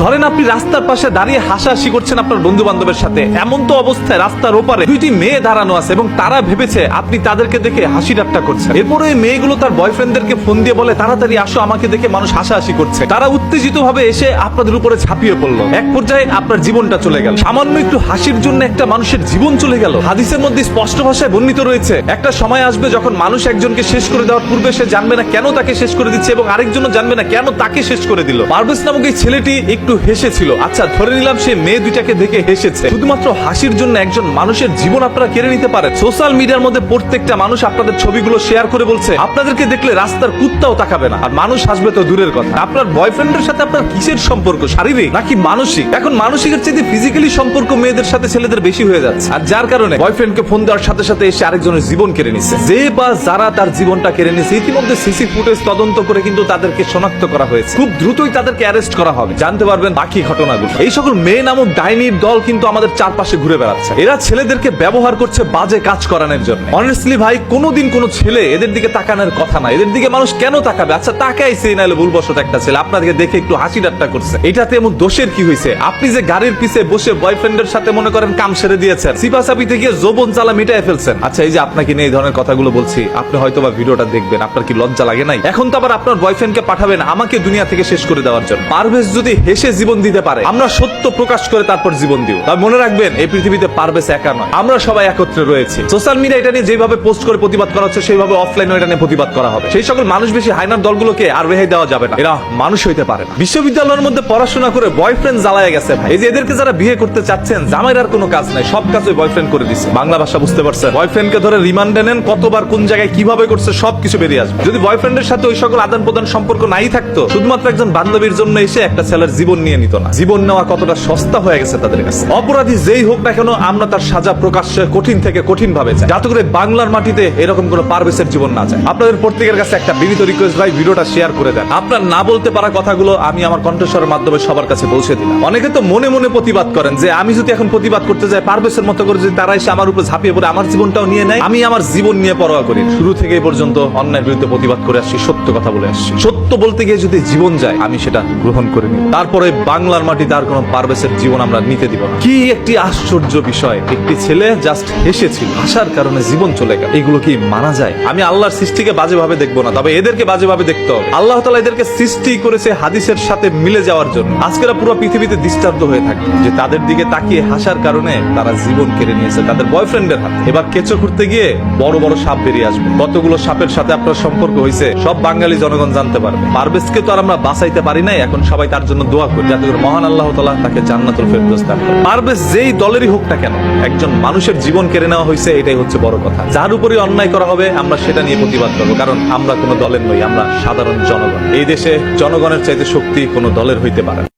ধরেন আপনি রাস্তার পাশে দাঁড়িয়ে হাসাহাসি করছেন আপনার বন্ধু বান্ধবের সাথে, এমন তো অবস্থায় রাস্তার ওপারে দুইটি মেয়ে দাঁড়ানো আছে এবং তারা ভেবেছে আপনি তাদেরকে দেখে হাসি ঠাট্টা করছেন। এরপরে ওই মেয়েগুলো তার বয়ফ্রেন্ডদেরকে ফোন দিয়ে বলে, তাড়াতাড়ি আসো, আমাকে দেখে মানুষ হাসাহাসি করছে। তারা উত্তেজিত ভাবে এসে আপনাদের উপরে ঝাঁপিয়ে পড়লো। এক পর্যায়ে আপনার জীবনটা চলে গেল। সামান্য একটু হাসির জন্য একটা মানুষের জীবন চলে গেল। হাদিসের মধ্যে স্পষ্ট ভাষায় বর্ণিত রয়েছে, একটা সময় আসবে যখন মানুষ একজনকে শেষ করে দেওয়ার পূর্বে সে জানবে না কেন তাকে শেষ করে দিচ্ছে এবং আরেকজনও জানবে না কেন তাকে শেষ করে দিল। পারভেজ নামক এই ছেলেটি একটু হেসেছিল, আচ্ছা ধরে নিলাম সে মেয়ে দুইটাকে দেখে হেসেছে। শুধুমাত্র হাসির জন্য একজন মানুষের জীবন আপনারা কেড়ে নিতে পারেন। সোশ্যাল মিডিয়ার মধ্যে প্রত্যেকটা মানুষ আপনাদের ছবিগুলো শেয়ার করে বলছে আপনাদেরকে দেখলে রাস্তার কুত্তাও তাকাবে না, আর মানুষ হাসবে তো দূরের কথা। আপনার বয়ফ্রেন্ডের সাথে আপনার কিসের সম্পর্ক, শারীরিক নাকি মানসিক? এখন মানসিকের চেয়ে ফিজিক্যালি সম্পর্ক মেয়েদের সাথে ছেলেদের বেশি হয়ে যাচ্ছে, আর যার কারণে বয়ফ্রেন্ডকে ফোন দেওয়ার সাথে সাথে এসে আরেকজনের জীবন কেড়ে নিচ্ছে। যে বা যারা তার জীবনটা কেড়ে নিচ্ছে ইতিমধ্যে সিসি ফুটেজ তদন্ত করে কিন্তু তাদেরকে শনাক্ত করা হয়েছে। খুব দ্রুতই তাদেরকে অ্যারেস্ট করা হবে, জানতে পারবেন বাকি ঘটনাগুলো। এই সকল মেয়ে নামক ডাইনির দল কিন্তু আমাদের চারপাশে ঘুরে বেড়াচ্ছে। এরা ছেলেদেরকে ব্যবহার করছে বাজে কাজ করানোর জন্য। অনেস্টলি ভাই, কোনোদিন কোনো ছেলে এদের দিকে তাকানোর কথা না। এদের দিকে মানুষ কেন তাকাবে? আচ্ছা তাকাইছে, নাইলে ভুলবশত একটা ছেলে আপনাদেরকে দেখে একটু হাসি ঠাট্টা করছে, এটাতে এমন দোষের কি হয়েছে? আপনি যে গাড়ির পিছে বসে বয়ফ্রেন্ডের সাথে মনে করেন কাম সেরে দিয়েছেন, সিপাসাপি থেকে যৌবন জ্বালা মিটায় ফেলছেন। আচ্ছা এই যে আপনাকে নিয়ে এই ধরনের কথাগুলো বলছি, আপনি হয়তো বা ভিডিওটা দেখবেন, আপনার কি লজ্জা লাগে নাই? এখন তো আবার আপনার বয়ফ্রেন্ডকে পাঠাবেন আমাকে দুনিয়া থেকে শেষ করে দেওয়ার জন্য। পারভেজ যদি হেসে জীবন দিতে পারে, আমরা সত্য প্রকাশ করে তারপর জীবন দিব। তবে মনে রাখবেন এই পৃথিবীতে পারভেজ একা নয়, আমরা সবাই একত্রে রয়েছি। সোশ্যাল মিডিয়া এটা নিয়ে যেভাবে পোস্ট করে প্রতিবাদ করা হচ্ছে, সেইভাবে অফলাইনে এটা নিয়ে প্রতিবাদ করা হবে। সেই সকল মানুষ বেশি হাইনার দলগুলোকে আর রেহাই দেওয়া যাবে না, এরা মানুষ হইতে পারে না। বিশ্ববিদ্যালয়ের মধ্যে পড়াশোনা করে বয়ফ্রেন্ড জ্বালায় গেছে ভাই। এই যে এদেরকে যারা বিয়ে করতে চাচ্ছেন, জামাইর আর কোনো কাজ নাই, সব কাজ ওই বয়ফ্রেন্ড করে দিচ্ছে। বাংলা ভাষা বুঝতে পারছেন? বয়ফ্রেন্ডকে ধরে রিমান্ডে নেন, কতবার কোন জায়গায় কিভাবে করছে সবকিছু বেরিয়ে আসবে। যদি বয়ফ্রেন্ডের সাথে ওই সকল আদান প্রদান সম্পর্ক নাই থাকতো, শুধুমাত্র একজন বান্ধবীর জন্য এসে একটা ছেলের জীবন নিয়ে নিত না। জীবন নেওয়া কতটা সস্তা হয়ে গেছে তাদের কাছে। অপরাধী যেই হোক না কেন, আমরা তার সাজা প্রকাশ্যে কঠিন থেকে কঠিন ভাবে চাই, যাতে করে বাংলার মাটিতে এরকম কোন পারভেজের জীবন না যায়। আপনাদের প্রত্যেকের কাছে একটা বিনীত রিকোয়েস্ট ভাই, ভিডিওটা শেয়ার করে দেন। আপনার না বলতে পারা কথাগুলো আমি আমার কণ্ঠস্বরের মাধ্যমে সবার কাছে পৌঁছে দিলাম। অনেকে তো মনে মনে প্রতিবাদ করেন যে আমি যদি এখন প্রতিবাদ করতে যাই পারভেজের মতো করে, যদি তারা এসে আমার উপর ঝাঁপিয়ে পড়ে আমার জীবনটাও নিয়ে নেয়, আমি আমার জীবন নিয়ে পরোয়া করি। শুরু থেকে এই পর্যন্ত অন্যায়ের বিরুদ্ধে প্রতিবাদ করে আসছি, সত্য কথা বলে আসছি। সত্য বলতে গিয়ে যদি জীবন যায়, আমি সেটা গ্রহণ করে নিই। তারপরে বাংলার মাটিতে আর কোন পারভেজের জীবন আমরা নিতে দিব না। কি একটি আশ্চর্য বিষয়, একটি ছেলে জাস্ট হেসেছিল, হাসার কারণে জীবন চলে গেল। এগুলো কি মানা যায়? আমি আল্লাহর সৃষ্টিকে বাজেভাবে দেখবো না, তবে এদেরকে বাজেভাবে দেখতে হবে। আল্লাহ তাআলা এদেরকে সৃষ্টি করেছে হাদিসের সাথে মিলে যাওয়ার জন্য। আজকেরা পুরো পৃথিবীতে ডিস্টার্ব হয়ে থাকে যে তাদের দিকে তাকিয়ে হাসার কারণে তারা জীবন কেড়ে নিয়েছে তাদের বয়ফ্রেন্ডের হাতে। এবার কেঁচো খুঁড়তে গিয়ে বড় বড় সাপ বেরিয়ে আসবে। কতগুলো সাপের সাথে আপনার সম্পর্ক হয়েছে সব বাঙালি জনগণ জানতে পারবে। পারভেজকে তো আর আমরা বাঁচাইতে পারি নাই, এখন সবাই তার জন্য দোয়া করি যাতে করে মহান আল্লাহ তাআলা তাকে জান্নাতুল ফেরদৌস দান করেন। পারভেজ যেই দলেরই হোক না কেন, একজন মানুষের জীবন কেড়ে নেওয়া হয়েছে, এটাই হচ্ছে বড় কথা। যার উপরে অন্যায় করা হবে আমরা সেটা নিয়ে প্রতিবাদ করবো, কারণ আমরা কোনো দলের নই, আমরা সাধারণ জনগণ। এই দেশে জনগণের চাইতে শক্তি কোনো দলের হইতে পারে না।